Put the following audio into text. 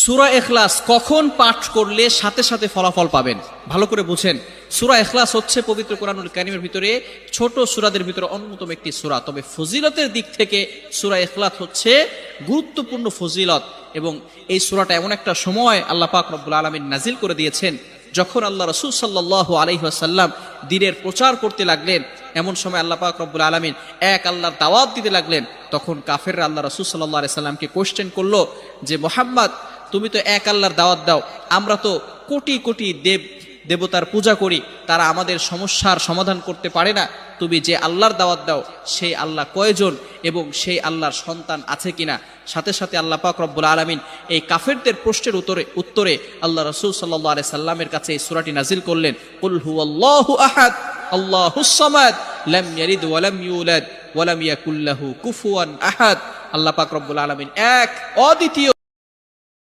সূরা ইখলাস কখন পাঠ করলে সাথে সাথে ফলাফল পাবেন? ভালো করে বুঝেন। সূরা ইখলাস হচ্ছে পবিত্র কোরআনুল কারীমের ভিতরে ছোট সূরাদের ভিতরে অন্যতম একটি সূরা। তবে ফজিলতের দিক থেকে সূরা ইখলাস হচ্ছে গুরুত্বপূর্ণ ফজিলত, এবং এই সূরাটা এমন একটা সময় আল্লাহ পাক রব্বুল আলামিন নাজিল করে দিয়েছেন যখন আল্লাহ রাসূল সাল্লাল্লাহু আলাইহি ওয়াসাল্লাম দ্বীনের প্রচার করতে লাগলেন। এমন সময় আল্লাহ পাক রব্বুল আলামিন এক আল্লাহর দাওয়াত দিতে লাগলেন। তখন কাফেররা আল্লাহ রাসূল সাল্লাল্লাহু আলাইহি সাল্লামকে কোশ্চেন করলো যে, মুহাম্মদ, তুমি তো এক আল্লাহর দাওয়াত দাও, আমরা তো কোটি কোটি দেবতার পূজা করি, তারা আমাদের সমস্যার সমাধান করতে পারে না। তুমি যে আল্লাহর দাওয়াত দাও সেই আল্লাহ কয়জন এবং সেই আল্লাহর সন্তান আছে কিনা? সাথে সাথে আল্লাহ পাক রব্বুল আলামিন এই কাফেরদের প্রশ্নের উত্তরে আল্লাহ রাসূল সাল্লাল্লাহু আলাইহি সাল্লামের কাছে এই সূরাটি নাজিল করলেন, কুল হুয়াল্লাহু আহাদ আল্লাহুস সামাদ লাম ইয়ালিদ ওয়া লাম ইউলাদ ওয়া লাম ইয়াকুল লাহু কুফুয়ান আহাদ। আল্লাহ পাক রব্বুল আলামিন এক, অদ্বিতীয়।